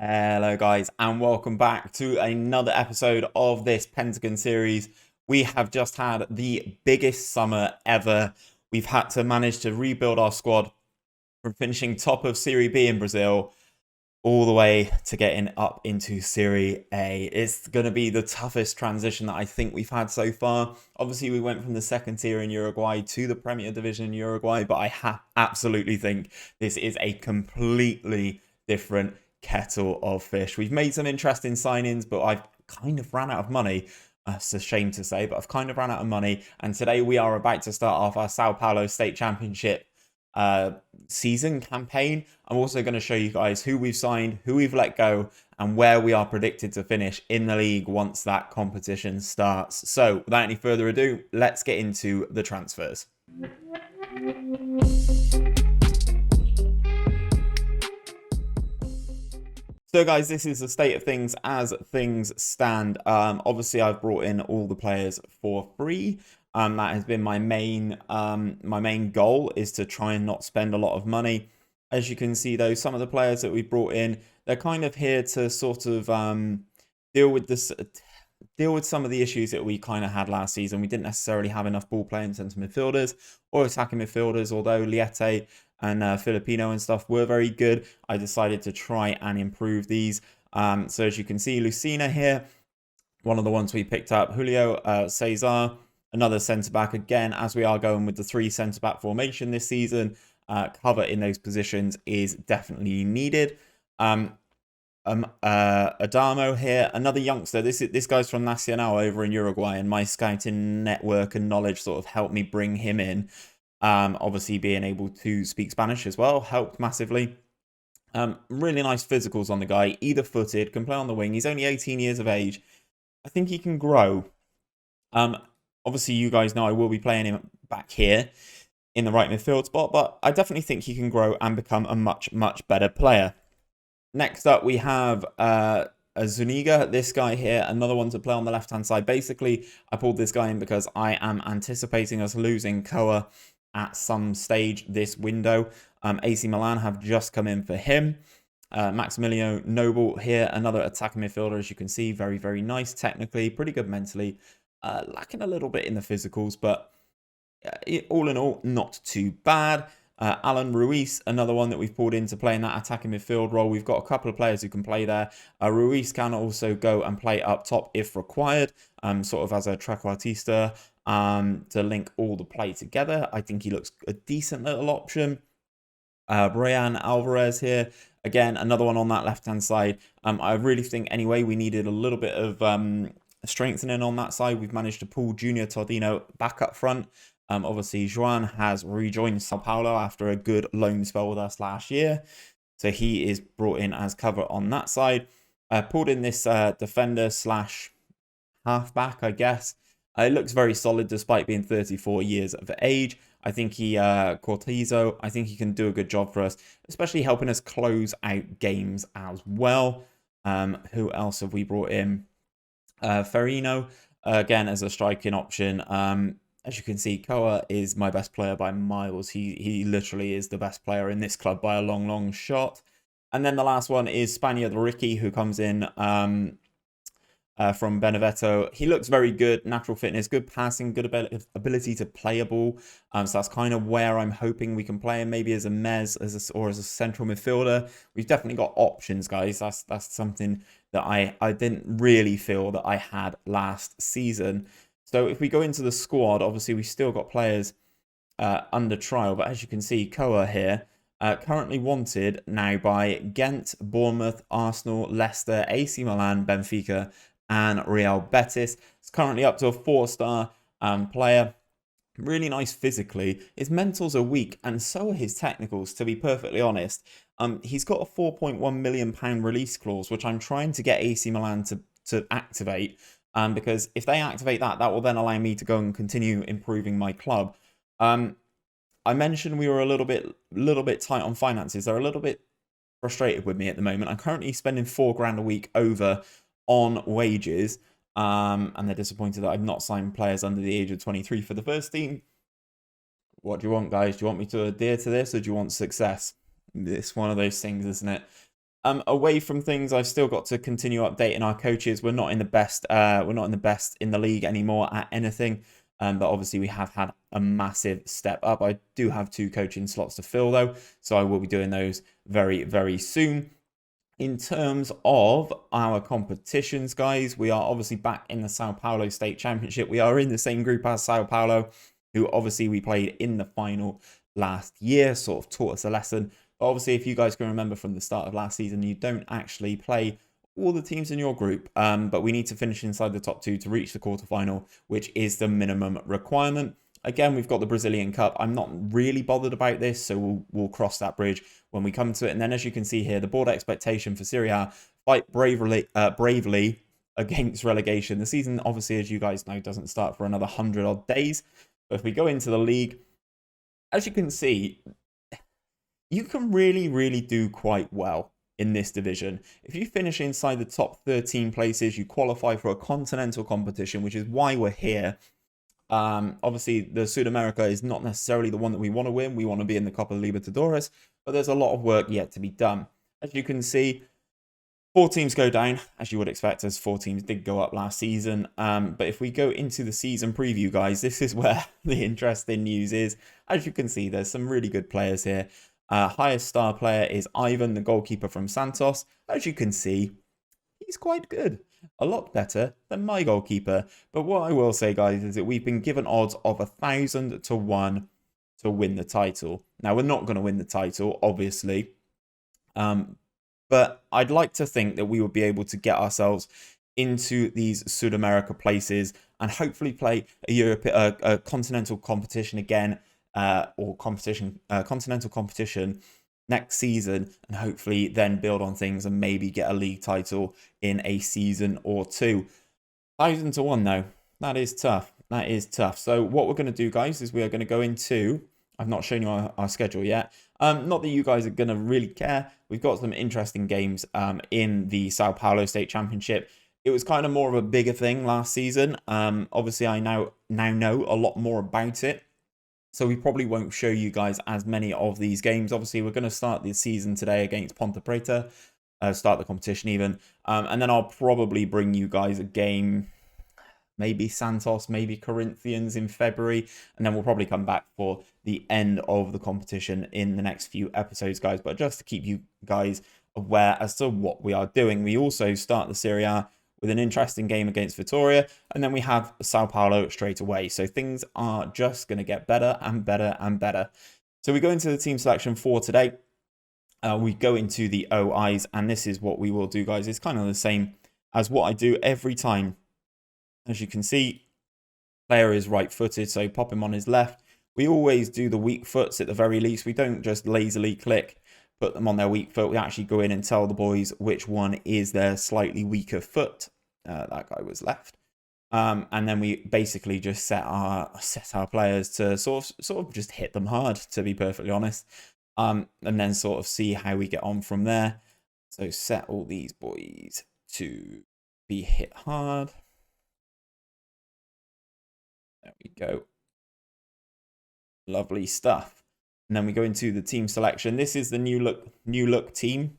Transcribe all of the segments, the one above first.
Hello guys and welcome back to another episode of this Pentagon series. We have just had the biggest summer ever. We've had to manage to rebuild our squad from finishing top of Serie B in Brazil all the way to getting up into Serie A. It's going to be the toughest transition that I think we've had so far. Obviously, we went from the second tier in Uruguay to the Premier Division in Uruguay, but I absolutely think this is a completely different kettle of fish. We've made some interesting signings, but I've kind of ran out of money. It's a shame to say, but I've kind of ran out of money. And today we are about to start off our Sao Paulo State Championship season campaign. I'm also going to show you guys who we've signed, who we've let go, and where we are predicted to finish in the league once that competition starts. So without any further ado, let's get into the transfers. So guys, this is the state of things as things stand. Obviously, I've brought in all the players for free. That has been my main goal, is to try and not spend a lot of money. As you can see, though, some of the players that we brought in, they're kind of here to sort of deal with some of the issues that we kind of had last season. We didn't necessarily have enough ball playing centre midfielders or attacking midfielders, although Liete and Filipino and stuff were very good. I decided to try and improve these. So as you can see, Lucina here, one of the ones we picked up, Julio Cesar, another centre-back. Again, as we are going with the 3 centre-back formation this season, cover in those positions is definitely needed. Adamo here, another youngster. This guy's from Nacional over in Uruguay, and my scouting network and knowledge sort of helped me bring him in. Obviously, being able to speak Spanish as well helped massively. Really nice physicals on the guy, either footed, can play on the wing. He's only 18 years of age. I think he can grow. Obviously, you guys know I will be playing him back here in the right midfield spot, but I definitely think he can grow and become a much, much better player. Next up, we have Zuniga, this guy here, another one to play on the left-hand side. Basically, I pulled this guy in because I am anticipating us losing Copa at some stage this window. AC Milan have just come in for him. Maximiliano Noble here, another attacking midfielder, as you can see. Very, very nice technically, pretty good mentally. Lacking a little bit in the physicals, but all in all, not too bad. Alan Ruiz, another one that we've pulled in to play in that attacking midfield role. We've got a couple of players who can play there. Ruiz can also go and play up top if required, sort of as a trequartista to link all the play together. I think he looks a decent little option. Brian Alvarez here, again, another one on that left-hand side. I really think, anyway, we needed a little bit of strengthening on that side. We've managed to pull Junior Tordino back up front. Obviously, Joan has rejoined Sao Paulo after a good loan spell with us last year. So he is brought in as cover on that side. Pulled in this defender slash halfback, I guess. It looks very solid despite being 34 years of age. I think Cortizo, I think he can do a good job for us, especially helping us close out games as well. Who else have we brought in? Ferrino, again, as a striking option. As you can see, Koa is my best player by miles. He literally is the best player in this club by a long, long shot. And then the last one is Spaniard Ricky, who comes in from Benevento. He looks very good, natural fitness, good passing, good ability to play a ball. So that's kind of where I'm hoping we can play him, maybe as a mez or as a central midfielder. We've definitely got options, guys. That's something that I didn't really feel that I had last season. So if we go into the squad, obviously we've still got players under trial. But as you can see, Koa here, currently wanted now by Ghent, Bournemouth, Arsenal, Leicester, AC Milan, Benfica, and Real Betis. It's currently up to a 4-star player. Really nice physically. His mentals are weak, and so are his technicals, to be perfectly honest. He's got a £4.1 million release clause, which I'm trying to get AC Milan to activate. Because if they activate that, that will then allow me to go and continue improving my club. I mentioned we were a little bit tight on finances. They're a little bit frustrated with me at the moment. I'm currently spending £4 grand a week over on wages, and they're disappointed that I've not signed players under the age of 23 for the first team. What do you want, guys? Do you want me to adhere to this, or do you want success? It's one of those things, isn't it? Away from things, I've still got to continue updating our coaches. We're not in the best. We're not in the best in the league anymore at anything. But obviously we have had a massive step up. I do have 2 coaching slots to fill though, so I will be doing those very, very soon. In terms of our competitions, guys, we are obviously back in the Sao Paulo State Championship. We are in the same group as Sao Paulo, who obviously we played in the final last year, sort of taught us a lesson. But obviously, if you guys can remember from the start of last season, you don't actually play all the teams in your group, but we need to finish inside the top 2 to reach the quarterfinal, which is the minimum requirement. Again, we've got the Brazilian Cup. I'm not really bothered about this, so we'll cross that bridge when we come to it. And then, as you can see here, the board expectation for Serie A: fight bravely against relegation. The season, obviously, as you guys know, doesn't start for another 100-odd days. But if we go into the league, as you can see, you can really, really do quite well in this division. If you finish inside the top 13 places, you qualify for a continental competition, which is why we're here. Obviously, the South America is not necessarily the one that we want to win. We want to be in the Copa Libertadores, but there's a lot of work yet to be done. As you can see, 4 teams go down, as you would expect, as 4 teams did go up last season. But if we go into the season preview, guys, this is where the interesting news is. As you can see, there's some really good players here. Highest star player is Ivan, the goalkeeper from Santos. As you can see, he's quite good. A lot better than my goalkeeper. But what I will say, guys, is that we've been given odds of 1,000 to 1 to win the title. Now, we're not going to win the title, obviously. But I'd like to think that we would be able to get ourselves into these South America places and hopefully play a continental competition again, or continental competition next season, and hopefully then build on things and maybe get a league title in a season or 2. 1,000 to 1 though, that is tough. That is tough. So what we're going to do, guys, is we are going to go into, I've not shown you our schedule yet. Not that you guys are going to really care. We've got some interesting games in the Sao Paulo State Championship. It was kind of more of a bigger thing last season. Obviously, I now know a lot more about it. So we probably won't show you guys as many of these games. Obviously, we're going to start the season today against Ponte Preta. Start the competition even. And then I'll probably bring you guys a game, maybe Santos, maybe Corinthians in February. And then we'll probably come back for the end of the competition in the next few episodes, guys. But just to keep you guys aware as to what we are doing, we also start the Serie A with an interesting game against Vitória, and then we have Sao Paulo straight away. So things are just going to get better and better and better. So we go into the team selection for today. We go into the OIs, and this is what we will do, guys. It's kind of the same as what I do every time. As you can see, player is right-footed, so pop him on his left. We always do the weak foots at the very least. We don't just lazily click, put them on their weak foot. We actually go in and tell the boys which one is their slightly weaker foot. That guy was left. And then we basically just set our players to sort of just hit them hard, to be perfectly honest. And then sort of see how we get on from there. So set all these boys to be hit hard. There we go. Lovely stuff. And then we go into the team selection. This is the new look team,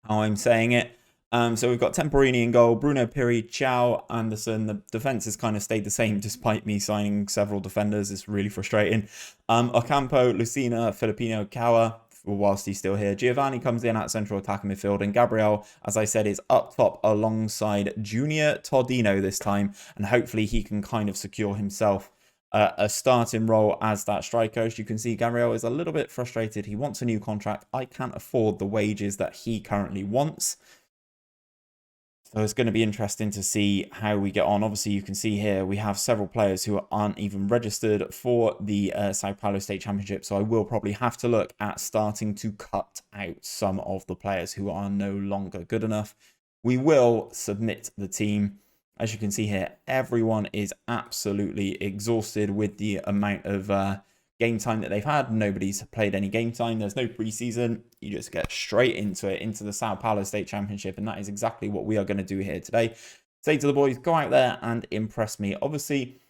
how I'm saying it. So we've got Temporini in goal, Bruno Piri, Chao, Anderson. The defense has kind of stayed the same despite me signing several defenders. It's really frustrating. Ocampo, Lucina, Filipino, Kawa, whilst he's still here. Giovanni comes in at central attacking midfield, and Gabriel, as I said, is up top alongside Junior Tordino this time, and hopefully he can kind of secure himself a starting role as that striker. As you can see, Gabriel is a little bit frustrated. He wants a new contract. I can't afford the wages that he currently wants. So it's going to be interesting to see how we get on. Obviously, you can see here we have several players who aren't even registered for the Sao Paulo State Championship. So I will probably have to look at starting to cut out some of the players who are no longer good enough. We will submit the team. As you can see here, everyone is absolutely exhausted with the amount of game time that they've had. Nobody's played any game time. There's no preseason. You just get straight into it, into the Sao Paulo State Championship, and that is exactly what we are going to do here today. Say to the boys, go out there and impress me. Obviously,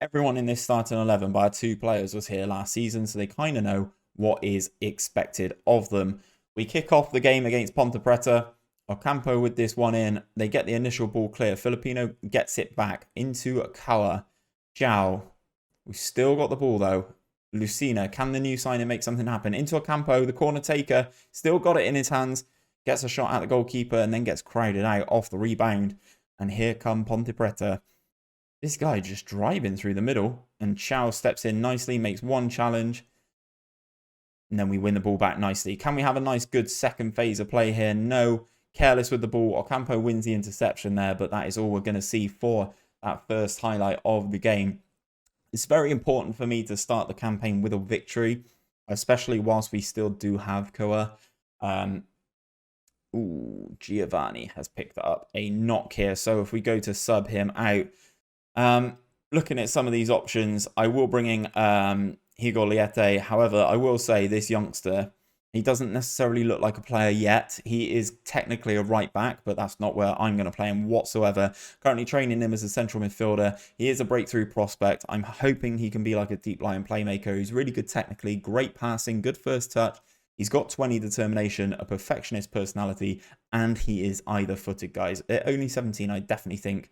everyone in this starting 11 by 2 players was here last season, so they kind of know what is expected of them. We kick off the game against Ponte Preta. Ocampo with this one in. They get the initial ball clear. Filipino gets it back into Kawa. Zhao. We've still got the ball though. Lucina, can the new signing make something happen? Into Ocampo, the corner taker. Still got it in his hands. Gets a shot at the goalkeeper and then gets crowded out off the rebound. And here come Ponte Preta. This guy just driving through the middle. And Zhao steps in nicely, makes one challenge. And then we win the ball back nicely. Can we have a nice, good second phase of play here? No. Careless with the ball. Ocampo wins the interception there, but that is all we're going to see for that first highlight of the game. It's very important for me to start the campaign with a victory, especially whilst we still do have Koa. Giovanni has picked up a knock here. So if we go to sub him out, looking at some of these options, I will bring in Hugo Liete. However, I will say this youngster, he doesn't necessarily look like a player yet. He is technically a right back, but that's not where I'm going to play him whatsoever. Currently training him as a central midfielder. He is a breakthrough prospect. I'm hoping he can be like a deep line playmaker. He's really good technically, great passing, good first touch. He's got 20 determination, a perfectionist personality, and he is either-footed, guys. At only 17, I definitely think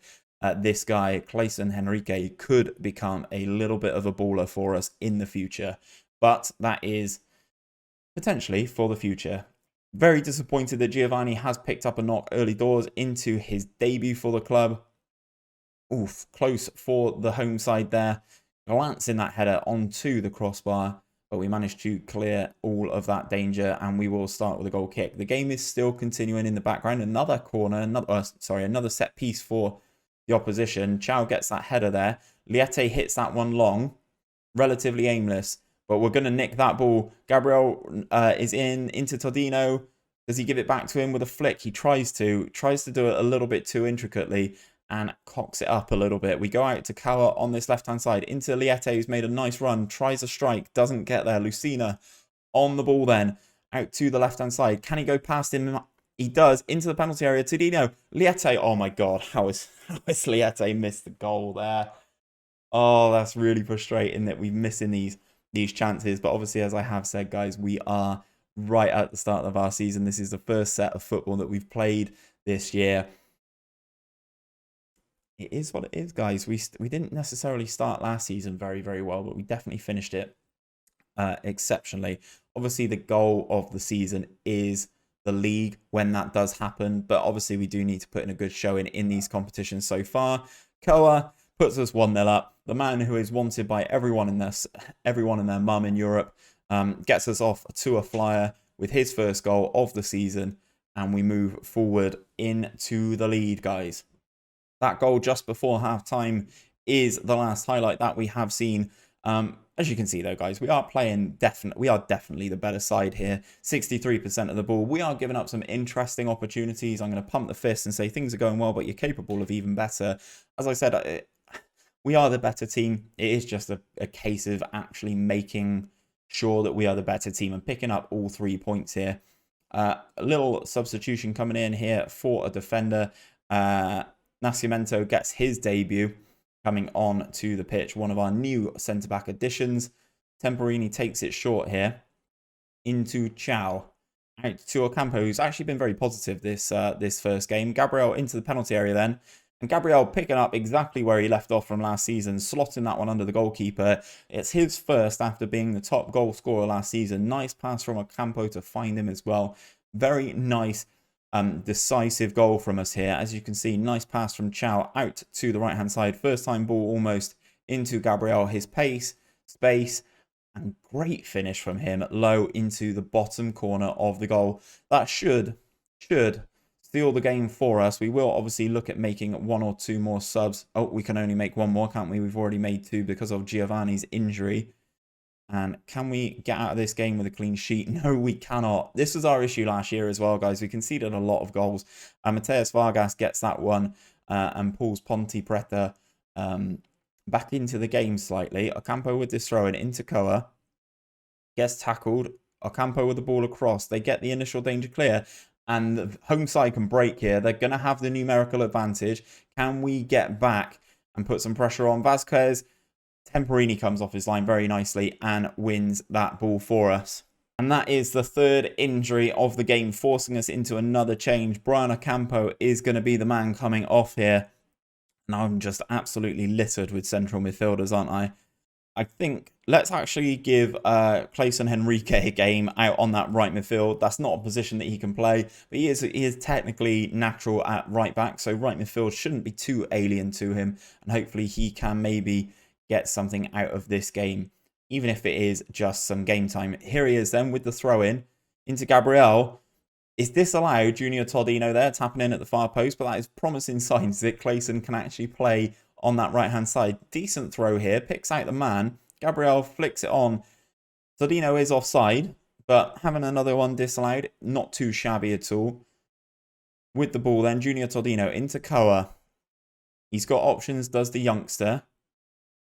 this guy, Clayson Henrique, could become a little bit of a baller for us in the future. But that is potentially for the future. Very disappointed that Giovanni has picked up a knock early doors into his debut for the club. Oof, close for the home side there. Glancing that header onto the crossbar, but we managed to clear all of that danger, and we will start with a goal kick. The game is still continuing in the background. Another corner, another set piece for the opposition. Zhao gets that header there. Liete hits that one long, relatively aimless. But we're going to nick that ball. Gabriel is into Todino. Does he give it back to him with a flick? He tries to do it a little bit too intricately and cocks it up a little bit. We go out to Kawa on this left-hand side. Into Liete, who's made a nice run. Tries a strike. Doesn't get there. Lucina on the ball then. Out to the left-hand side. Can he go past him? He does. Into the penalty area. Todino. Liete. Oh my God. How is Liete missed the goal there? Oh, that's really frustrating that we're missing these chances. But obviously, as I have said, guys, we are right at the start of our season. This is the first set of football that we've played this year. It is what it is, guys. We didn't necessarily start last season very, very well, but we definitely finished it exceptionally. Obviously, the goal of the season is the league when that does happen. But obviously, we do need to put in a good showing in these competitions so far. Koa puts us 1-0 up. The man who is wanted by everyone and their mum in Europe gets us off to a flyer with his first goal of the season, and we move forward into the lead, guys. That goal just before half-time is the last highlight that we have seen. As you can see, though, guys, we are definitely the better side here. 63% of the ball. We are giving up some interesting opportunities. I'm going to pump the fist and say things are going well, but you're capable of even better. As I said, we are the better team. It is just a case of actually making sure that we are the better team and picking up all 3 points here. A little substitution coming in here for a defender. Nascimento gets his debut coming on to the pitch. One of our new centre-back additions. Temporini takes it short here into Zhao. Out to Ocampo, who's actually been very positive this first game. Gabriel into the penalty area then. And Gabriel picking up exactly where he left off from last season, slotting that one under the goalkeeper. It's his first after being the top goal scorer last season. Nice pass from Ocampo to find him as well. Very nice, decisive goal from us here. As you can see, nice pass from Zhao out to the right-hand side. First time ball almost into Gabriel. His pace, space, and great finish from him low into the bottom corner of the goal. That should steal the game for us. We will obviously look at making 1 or 2 more subs. Oh, we can only make 1 more, can't we? We've already made 2 because of Giovanni's injury. And can we get out of this game with a clean sheet? No, we cannot. This was our issue last year as well, guys. We conceded a lot of goals. Mateus Vargas gets that one and pulls Ponte Preta back into the game slightly. Ocampo with this throw-in into Koa. Gets tackled. Ocampo with the ball across. They get the initial danger clear. And the home side can break here. They're going to have the numerical advantage. Can we get back and put some pressure on Vasquez? Temporini comes off his line very nicely and wins that ball for us. And that is the third injury of the game, forcing us into another change. Brian Ocampo is going to be the man coming off here. And I'm just absolutely littered with central midfielders, aren't I? I think let's actually give Clayson Henrique a game out on that right midfield. That's not a position that he can play, but he is technically natural at right back, so right midfield shouldn't be too alien to him, and hopefully he can maybe get something out of this game, even if it is just some game time. Here he is then with the throw in into Gabriel. Is disallowed. Junior Todino there tapping in at the far post, but that is promising signs that Clayson can actually play on that right-hand side. Decent throw here. Picks out the man. Gabriel flicks it on. Todino is offside, but having another one disallowed, not too shabby at all. With the ball then, Junior Todino into Koa. He's got options, does the youngster.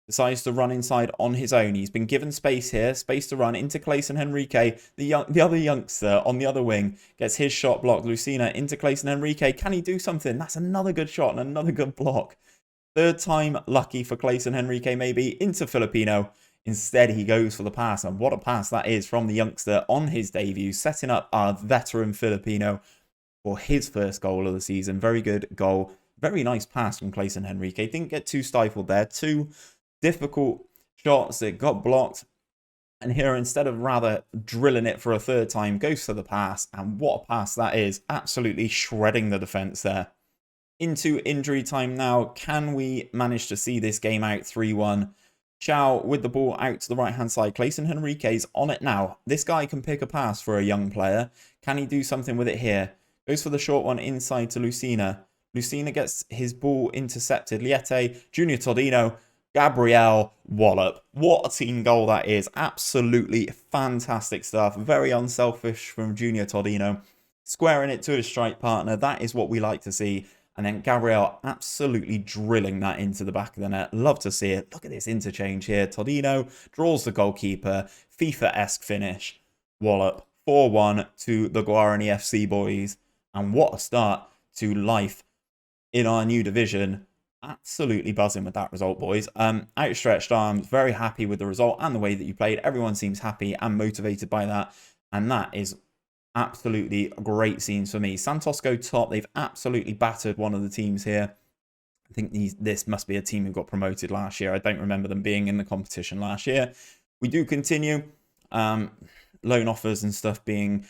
Decides to run inside on his own. He's been given space here. Space to run into Clayson Henrique. The other youngster on the other wing gets his shot blocked. Lucina into Clayson Henrique. Can he do something? That's another good shot and another good block. Third time lucky for Clayson Henrique maybe. Into Filipino. Instead he goes for the pass. And what a pass that is from the youngster on his debut. Setting up our veteran Filipino for his first goal of the season. Very good goal. Very nice pass from Clayson Henrique. Didn't get too stifled there. Two difficult shots that got blocked, and here instead of rather drilling it for a third time, goes for the pass, and what a pass that is, absolutely shredding the defense there. Into injury time now. Can we manage to see this game out 3-1? Chow with the ball out to the right hand side. Clayson Henrique's on it now. This guy can pick a pass for a young player. Can he do something with it here? Goes for the short one inside to Lucina. Lucina gets his ball intercepted. Liete, Junior Todino, Gabriel wallop. What a team goal that is. Absolutely fantastic stuff. Very unselfish from Junior Todino. Squaring it to his strike partner. That is what we like to see. And then Gabriel absolutely drilling that into the back of the net. Love to see it. Look at this interchange here. Todino draws the goalkeeper. FIFA-esque finish. Wallop. 4-1 to the Guarani FC boys. And what a start to life in our new division. Absolutely buzzing with that result, boys. Outstretched arms, very happy with the result and the way that you played. Everyone seems happy and motivated by that. And that is absolutely great scenes for me. Santos go top. They've absolutely battered one of the teams here. I think this must be a team who got promoted last year. I don't remember them being in the competition last year. We do continue. Loan offers and stuff being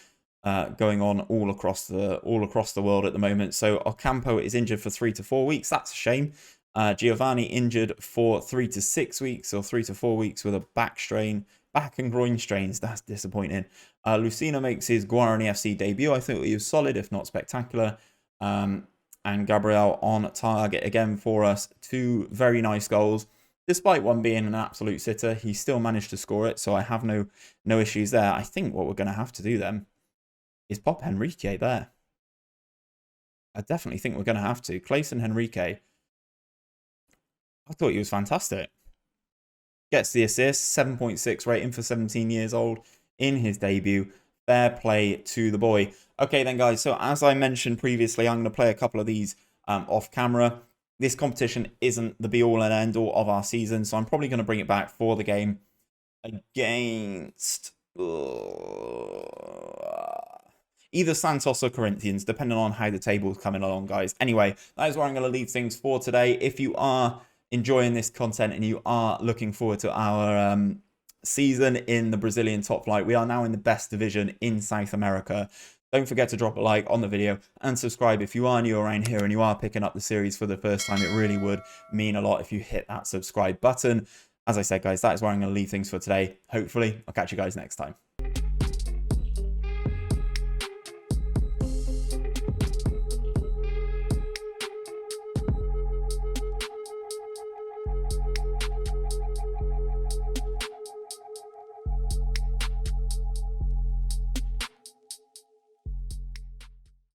going on all across the world at the moment. So Ocampo is injured for 3 to 4 weeks. That's a shame. Giovanni injured for 3 to 6 weeks or 3 to 4 weeks with a back and groin strains. That's disappointing. Lucina makes his Guarani FC debut. I thought he was solid, if not spectacular. And Gabriel on target again for us. 2 very nice goals. Despite one being an absolute sitter, he still managed to score it. So I have no issues there. I think what we're going to have to do then is pop Henrique there. I definitely think we're going to have to. Clayson Henrique. I thought he was fantastic. Gets the assist. 7.6 rating for 17 years old in his debut. Fair play to the boy. Okay then, guys. So as I mentioned previously, I'm going to play a couple of these off camera. This competition isn't the be-all and end-all of our season, so I'm probably going to bring it back for the game against either Santos or Corinthians, depending on how the table's coming along, guys. Anyway, that is where I'm going to leave things for today. If you are enjoying this content and you are looking forward to our season in the Brazilian top flight, we are now in the best division in South America. Don't forget to drop a like on the video and subscribe if you are new around here and you are picking up the series for the first time. It really would mean a lot if you hit that subscribe button. As I said, guys, that is where I'm going to leave things for today. Hopefully, I'll catch you guys next time.